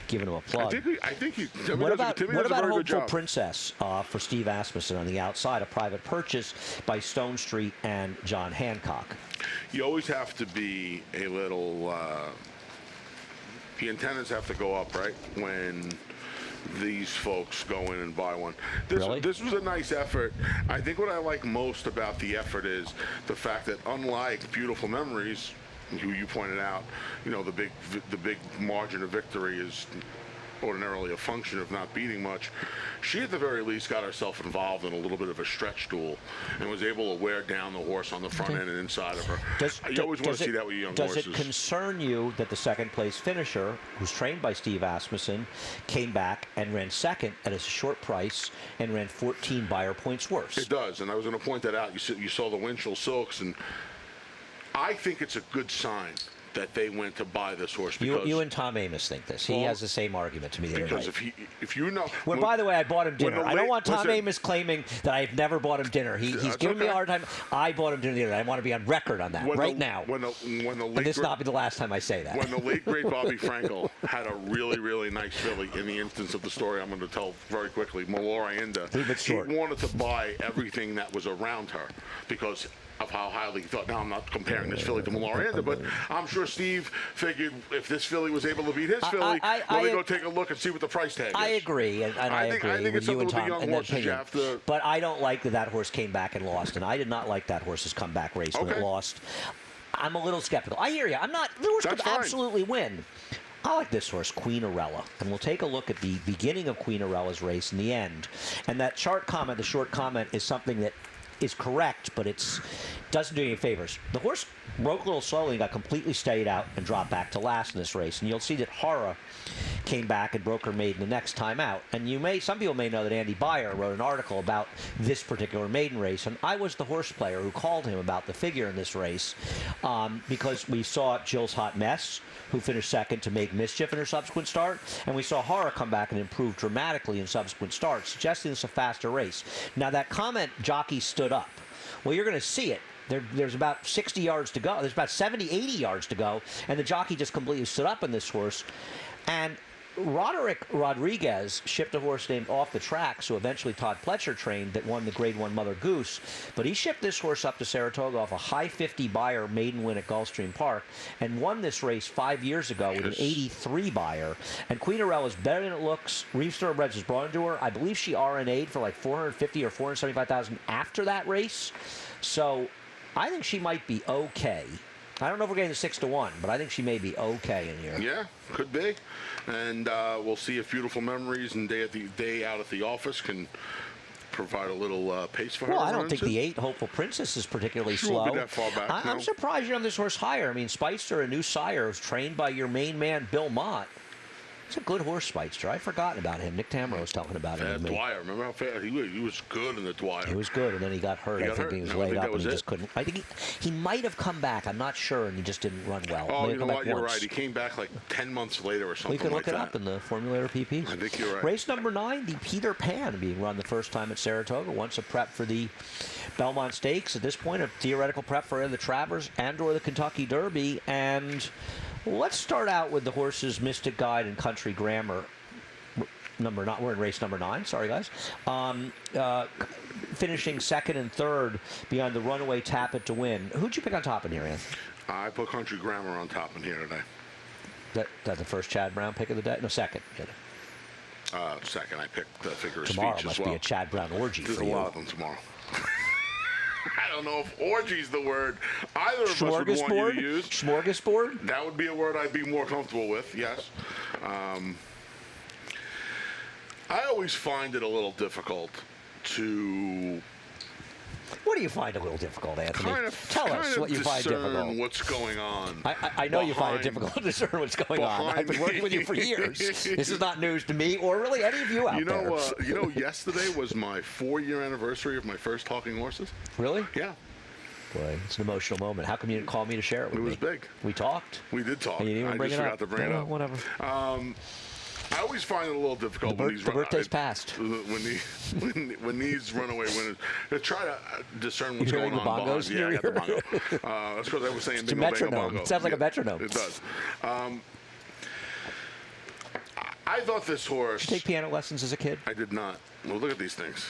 giving him a plug. I think he. What about a Hopeful Princess for Steve Asmussen on the outside, a private purchase by Stone Street and John Hancock? You always have to be a little. The antennas have to go up, right, when these folks go in and buy one. This was a nice effort. I think what I like most about the effort is the fact that, unlike Beautiful Memories, who you pointed out, the big margin of victory is ordinarily a function of not beating much. She at the very least got herself involved in a little bit of a stretch duel and was able to wear down the horse on the front end and inside of her. You always want to see that with young horses. Does it concern you that the second place finisher, who's trained by Steve Asmussen, came back and ran second at a short price and ran 14 buyer points worse? It does, and I was going to point that out. You saw the Winchell Silks, and I think it's a good sign that they went to buy this horse. Because You and Tom Amos think this. He has the same argument to me the other night. Because if you know... Well, by the way, I bought him dinner. I don't want Tom listen, Amos claiming that I've never bought him dinner. He's giving me a hard time. I bought him dinner the other night. I want to be on record on that now. When the late And this not be the last time I say that. When the late, great Bobby Frankel had a really, really nice filly, in the instance of the story I'm going to tell very quickly, Malorienda, he wanted to buy everything that was around her because of how highly he thought. Now, I'm not comparing this filly to Malorienda, but I'm sure Steve figured if this filly was able to beat his filly, let me go take a look and see what the price tag is. I agree, and I agree I think with it's you something and with the Tom young and that horses you opinion. have to... But I don't like that horse came back and lost, and I did not like that horse's comeback race when it lost. I'm a little skeptical. I hear you. I'm not. The horse could absolutely win. I like this horse, Queen Arella, and we'll take a look at the beginning of Queen Arella's race and the end. And that chart comment, the short comment, is something that is correct, but it doesn't do you any favors. The horse broke a little slowly and got completely stayed out and dropped back to last in this race. And you'll see that Hara came back and broke her maiden the next time out. And some people may know that Andy Beyer wrote an article about this particular maiden race, and I was the horse player who called him about the figure in this race because we saw Jill's Hot Mess, who finished second, to make mischief in her subsequent start, and we saw Hara come back and improve dramatically in subsequent starts, suggesting it's a faster race. Now, that comment, jockey stood up. Well, you're going to see it. There's about 60 yards to go. There's about 70, 80 yards to go, and the jockey just completely stood up in this horse. And Roderick Rodriguez shipped a horse named Off the Tracks, who eventually Todd Pletcher trained, that won the Grade 1 Mother Goose. But he shipped this horse up to Saratoga off a high 50 buyer maiden win at Gulfstream Park and won this race 5 years ago with an 83 buyer. And Queen Arella is better than it looks. Reeves Thoroughbreds was brought into her. I believe she RNA'd for like 450 or 475,000 after that race. So I think she might be okay. I don't know if we're getting the 6-1, but I think she may be okay in here. Yeah, could be. And we'll see if Beautiful Memories and Day Out at the Office can provide a little pace for her. Well, I don't think the 8 Hopeful Princess is particularly slow. Won't be that far back, I'm surprised you're on this horse higher. I mean, Spicer, a new sire, was trained by your main man, Bill Mott. He's a good horse, Spicer. I'd forgotten about him. Nick Tamro was talking about him. Dwyer, remember how fast he was good in the Dwyer. He was good, and then he got hurt. I think he was laid up, and he just couldn't. I think he might have come back. I'm not sure, and he just didn't run well. Oh, you know what? You're right. He came back like 10 months later or something like that. We could look it up in the Formulator PP. I think you're right. Race number 9, the Peter Pan, being run the first time at Saratoga. Once a prep for the Belmont Stakes. At this point, a theoretical prep for the Travers and/or the Kentucky Derby. And let's start out with the horse's Mystic Guide and Country Grammar. We're in race number 9. Sorry, guys. Finishing second and third behind the runaway Tappet to Win. Who'd you pick on top in here, Anthony? I put Country Grammar on top in here today. That the first Chad Brown pick of the day? No, second. Second, I picked the Figure of Tomorrow Speech must as well. be a Chad Brown orgy There's for a you. lot of them tomorrow. I don't know if orgy's the word either of us would want you to use. Smorgasbord? That would be a word I'd be more comfortable with, yes. I always find it a little difficult to... What do you find a little difficult, Anthony? Tell us what you find difficult. What's going on? I know you find it difficult to discern what's going on. I've been working with you for years. This is not news to me or really any of you out there. You know, yesterday was my 4-year anniversary of my first Talking Horses. Really? Yeah. Boy, it's an emotional moment. How come you didn't call me to share it with me? It was big. We talked. We did talk. And you didn't even bring it up. I just forgot to bring it up. Whatever. I always find it a little difficult when these birthday's passed. When these runaway winners try to discern what's going on. Bongos? Yeah, I got the bongo. That's because I was saying it's a bingo, metronome. bango, bongo. It sounds like a metronome. It does. I thought this horse. Did you take piano lessons as a kid? I did not. Well, look at these things.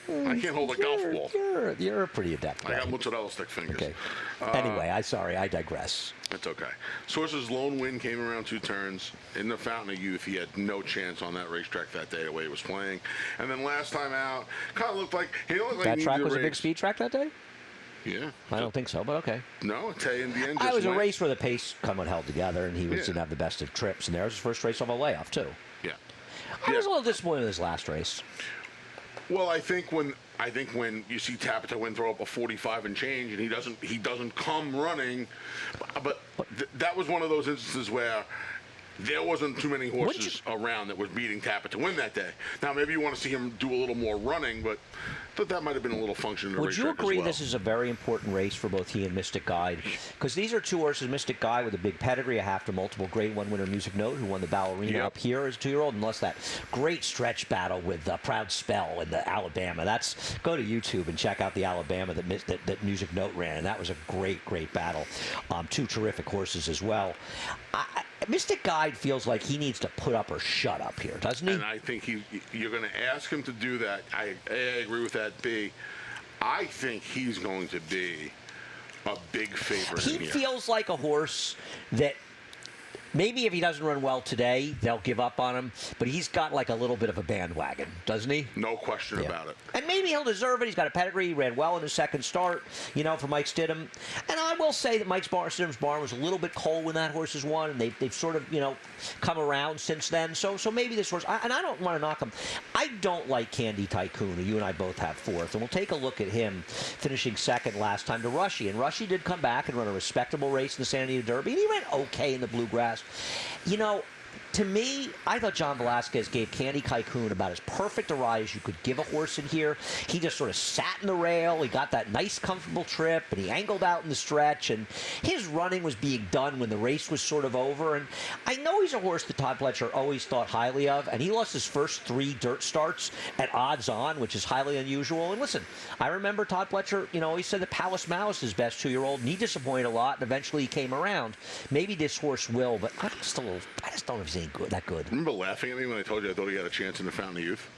I can't hold a golf ball. You're a pretty adept guy. I got mozzarella stick fingers. Okay. Anyway, I digress. It's okay. Source's lone win came around 2 turns. In the Fountain of Youth, he had no chance on that racetrack that day, the way he was playing. And then last time out, kind of looked like he looked like that track was a big speed track that day? Yeah. I don't think so, but okay. No, Tay in the end. It was a race where the pace held together, and he didn't have the best of trips. And there was his first race off a layoff too. Yeah. I was a little disappointed in his last race. Well, I think when you see Tappet to Win throw up a 45 and change, and he doesn't come running, but that was one of those instances where there wasn't too many horses around that was beating Tappet to Win that day. Now maybe you want to see him do a little more running, but thought that might have been a little function in the Would you racetrack as agree well. this is a very important race for both he and Mystic Guide? Because these are two horses. Mystic Guide with a big pedigree, a half to multiple Grade 1 winner Music Note, who won the Ballerina up here as a 2-year-old, and lost that great stretch battle with Proud Spell in the Alabama. Go to YouTube and check out the Alabama that Music Note ran, and that was a great battle. Two terrific horses as well. Mystic Guide feels like he needs to put up or shut up here, doesn't he? And I think you're going to ask him to do that. I agree with that, B. I think he's going to be a big favorite He in here. feels like a horse that maybe if he doesn't run well today, they'll give up on him. But he's got like a little bit of a bandwagon, doesn't he? No question about it. And maybe he'll deserve it. He's got a pedigree. He ran well in his second start, for Mike Stidham. And I will say that Mike Stidham's barn was a little bit cold when that horse has won, and they've sort of, come around since then. So maybe this horse, and I don't want to knock him. I don't like Candy Tycoon, who you and I both have fourth. And we'll take a look at him finishing second last time to Rushy. And Rushy did come back and run a respectable race in the Santa Anita Derby, and he ran okay in the Bluegrass. To me, I thought John Velasquez gave Candy Tycoon about as perfect a ride as you could give a horse in here. He just sort of sat in the rail. He got that nice, comfortable trip, and he angled out in the stretch. And his running was being done when the race was sort of over. And I know he's a horse that Todd Pletcher always thought highly of, and he lost his first 3 dirt starts at odds-on, which is highly unusual. And listen, I remember Todd Pletcher, he said that Palace Mouse is his best 2-year-old, and he disappointed a lot, and eventually he came around. Maybe this horse will, but I just don't know if he's that good. Remember laughing at me when I told you I thought he had a chance in the Fountain of Youth?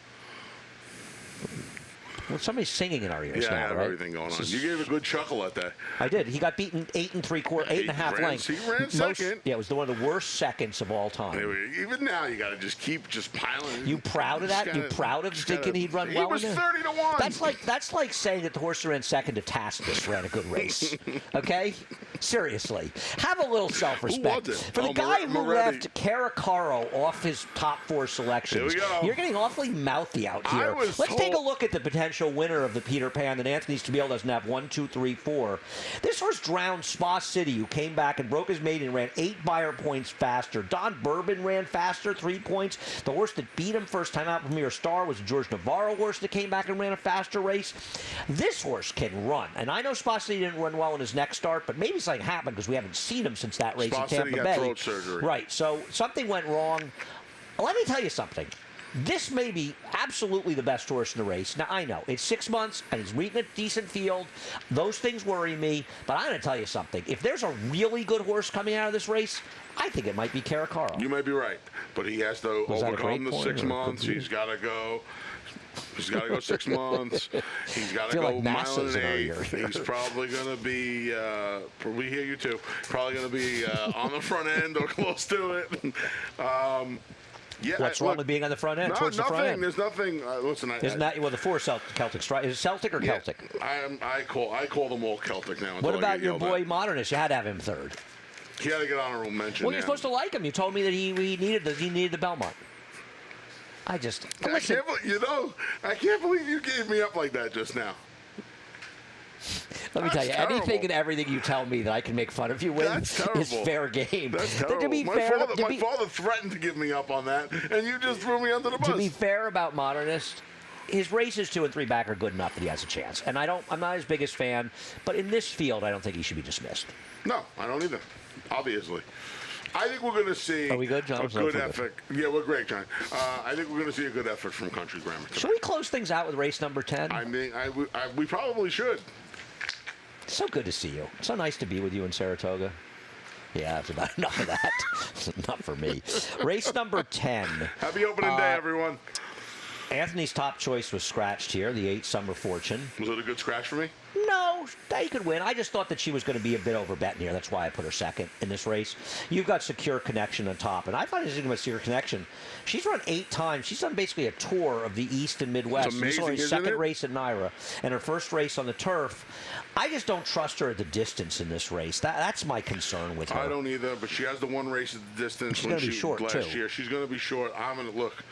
Well, somebody's singing in our ears now, I have right? everything going on. You gave a good chuckle at that. I did. He got beaten 8 1/2 lengths. He ran second. It was one of the worst seconds of all time. Anyway, even now, you got to just keep piling. You proud of that? You proud of thinking he'd run well? He was 30 to 1. That's like saying that the horse that ran second to Tacitus ran a good race. Okay? Seriously. Have a little self-respect. Who was it? For the guy who left Caracaro off his top 4 selections, Here we go. You're getting awfully mouthy out here. Let's take a look at the potential winner of the Peter Pan that Anthony Stabile doesn't have. 1, 2, 3, 4. This horse drowned Spa City, who came back and broke his maiden and ran 8 Beyer points faster. Don Bourbon ran faster, 3 points. The horse that beat him first time out, Premier Star, was a George Navarro horse that came back and ran a faster race. This horse can run. And I know Spa City didn't run well in his next start, but maybe something happened because we haven't seen him since that race in Tampa Bay. City got throat surgery. Right, so something went wrong. Let me tell you something. This may be absolutely the best horse in the race. Now, I know, it's 6 months, and he's reading a decent field. Those things worry me, but I'm going to tell you something. If there's a really good horse coming out of this race, I think it might be Caracaro. You might be right, but he has to overcome the 6 months. He's got to go. He's got to go 6 months. He's got to go like mile and NASA's in our 1/8. ear. He's probably going to be, we hear you too, probably going to be on the front end or close to it. Yeah, What's wrong with being on the front end? No, towards nothing. the front end? There's nothing. Listen, Isn't that the 4 Celtic strike? Is it Celtic or Celtic? I call them all Celtic now. What about your boy Modernist? You had to have him third. He had to get honorable mention. Well, you're supposed to like him. You told me that he needed the Belmont. I can't believe you gave me up like that just now. Let me tell you, terrible. anything and everything you tell me that I can make fun of you with is fair game. That's terrible. My father threatened to give me up on that, and you just threw me under the bus. To be fair about Modernist, his races 2 and 3 back are good enough that he has a chance. And I'm not his biggest fan, but in this field, I don't think he should be dismissed. No, I don't either. Obviously. I think we're going to see Are we good, John? a good effort. Yeah, we're great, John. I think we're going to see a good effort from Country Grammar tonight. Should we close things out with race number 10? I mean, we probably should. So good to see you. So nice to be with you in Saratoga. Yeah, that's about enough of that. Not for me. Race number 10. Happy opening day, everyone. Anthony's top choice was scratched here, the 8 Summer Fortune. Was it a good scratch for me? No, they could win. I just thought that she was going to be a bit overbet here. That's why I put her second in this race. You've got Secure Connection on top, and I find this about Secure Connection. She's run 8 times. She's done basically a tour of the East and Midwest. It's amazing, this is her isn't second it? race at Naira, and her first race on the turf. I just don't trust her at the distance in this race. That's my concern with her. I don't either, but she has the one race at the distance. She's going to be short, last too. year. She's going to be short. I'm going to look.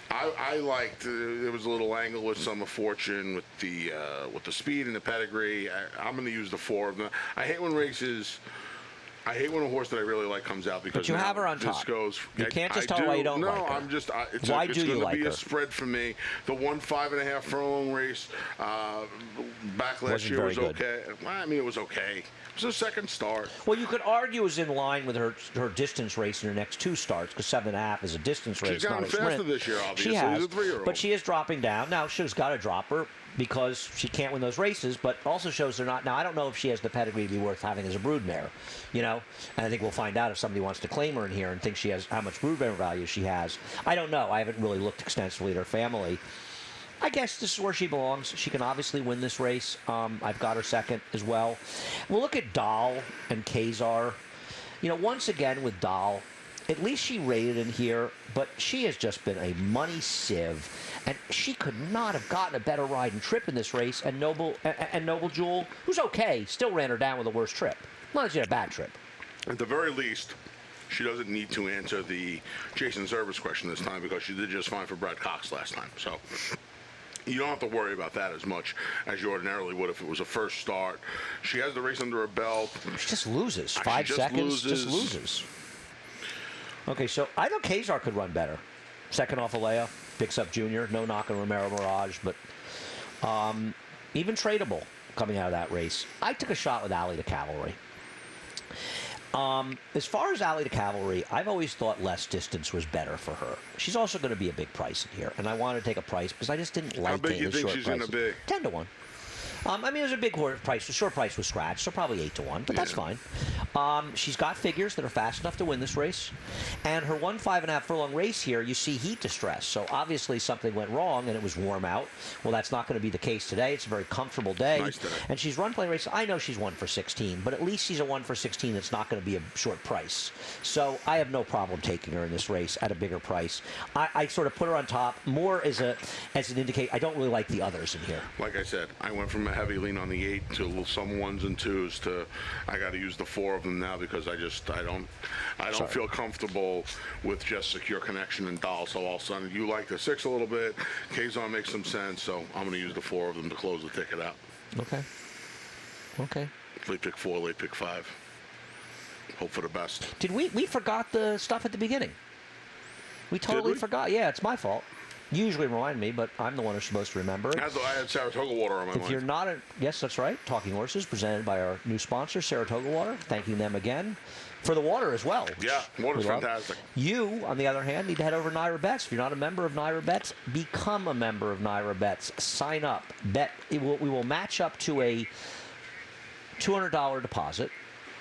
I liked there was a little angle with Summer Fortune with the speed and the pedigree. I'm going to use the 4 of them. I hate when races I hate when a horse that I really like comes out because But you now have her on this top. goes. You can't just tell do. why you don't no, like her. I'm just. It's Why it's do you going to like be her? a spread for me. The 5.5 furlong race back last Wasn't year very was good. okay. Well, I mean, it was okay. It was a second start. Well, you could argue is in line with her distance race in her next 2 starts, because 7.5 is a distance race, She's gotten not a sprint. faster this year, obviously. She has, She's a 3-year-old. but she is dropping down. Now, she's got to drop her because she can't win those races, but also shows they're not. Now, I don't know if she has the pedigree to be worth having as a broodmare, and I think we'll find out if somebody wants to claim her in here and thinks she has how much broodmare value she has. I don't know. I haven't really looked extensively at her family. I guess this is where she belongs. She can obviously win this race. I've got her second as well. We'll look at Dahl and Kazar. Once again with Dahl, at least she rated in here, but she has just been a money sieve, and she could not have gotten a better ride and trip in this race. And Noble Jewel, who's okay, still ran her down with a worse trip. Not that she had a bad trip. At the very least, she doesn't need to answer the Jason Zervis question this time because she did just fine for Brad Cox last time. So you don't have to worry about that as much as you ordinarily would if it was a first start. She has the race under her belt. She just loses. She 5 just seconds, loses. just loses. Okay, so I know Kazar could run better. Second off Alea, picks up Junior. No knock on Romero Mirage, but even tradable coming out of that race. I took a shot with Alley to Cavalry. As far as Alley to Cavalry, I've always thought less distance was better for her. She's also going to be a big price in here, and I wanted to take a price because I just didn't like How big taking you the think short she's going to prices. be? 10 to 1. I mean, it was a big price. The short price was scratched, so probably 8 to 1, but that's fine. She's got figures that are fast enough to win this race. And her 5.5 furlong race here, you see heat distress. So obviously something went wrong and it was warm out. Well, that's not going to be the case today. It's a very comfortable day. Nice day. And she's run plenty of races. I know she's 1 for 16, but at least she's a 1 for 16 that's not going to be a short price. So I have no problem taking her in this race at a bigger price. I sort of put her on top more as an indicator. I don't really like the others in here. Like I said, I went from a heavy lean on the 8 to some 1s and 2s to I got to use the 4 of them now because I don't feel comfortable with just Secure Connection and Dahl. So all of a sudden you like the 6 a little bit. Kazar makes some sense, so I'm going to use the 4 of them to close the ticket out. Okay. Late pick 4, late pick 5. Hope for the best. Did we forgot the stuff at the beginning? We totally forgot. Yeah, it's my fault. You usually remind me, but I'm the one who's supposed to remember it. As though I had Saratoga water on my mind. If you're not yes, that's right. Talking Horses, presented by our new sponsor, Saratoga Water. Thanking them again for the water as well. Yeah, water's fantastic. You, on the other hand, need to head over to Naira Bets. If you're not a member of Naira Bets, become a member of Naira Bets. Sign up. Bet. We will match up to a $200 deposit.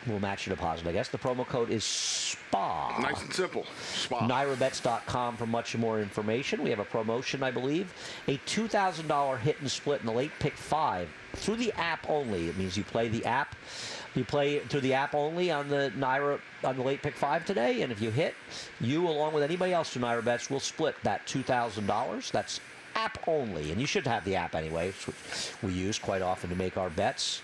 We'll match your deposit, I guess. The promo code is SPA. Nice and simple. SPA. NairaBets.com for much more information. We have a promotion, I believe. A $2,000 hit and split in the late pick 5 through the app only. It means you play the app. You play through the app only on the late pick 5 today, and if you hit, you along with anybody else through Naira Bets will split that $2,000. That's app only, and you should have the app anyway, which we use quite often to make our bets.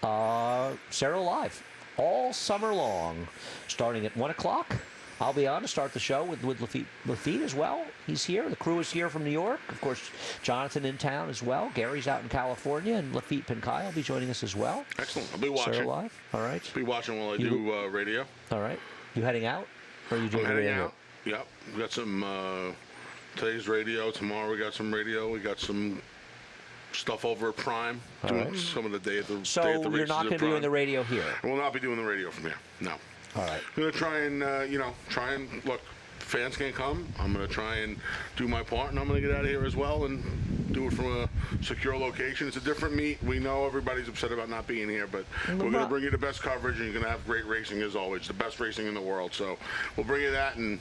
Sarah Live. All summer long, starting at 1 o'clock. I'll be on to start the show with Lafitte as well. He's here. The crew is here from New York. Of course, Jonathan in town as well. Gary's out in California, and Lafitte Pinkai will be joining us as well. Excellent. I'll be watching. Sarah Live. All right. Be watching while I do radio. All right. You heading out? Or are you doing I'm heading radio? out. Yep. We got some today's radio. Tomorrow we got some radio. We got some stuff over at Prime, doing some of the day at the So day at the you're races not at going to be doing Prime. the radio here? I will not be doing the radio from here. No. All right. I'm going to try and, look, fans can't come. I'm going to try and do my part, and I'm going to get out of here as well and do it from a secure location. It's a different meet. We know everybody's upset about not being here, but we're going to bring you the best coverage, and you're going to have great racing as always, the best racing in the world. So we'll bring you that, and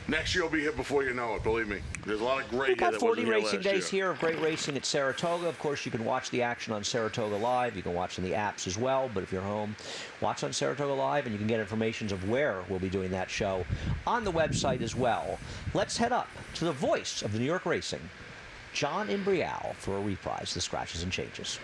next year will be here before you know it, believe me. There's a lot of great We've got that 40 wasn't here racing last days year. here of great racing at Saratoga. Of course, you can watch the action on Saratoga Live. You can watch in the apps as well. But if you're home, watch on Saratoga Live, and you can get information of where we'll be doing that show on the website as well. Let's head up to the voice of the New York racing, John Imbrial, for a reprise, The Scratches and Changes.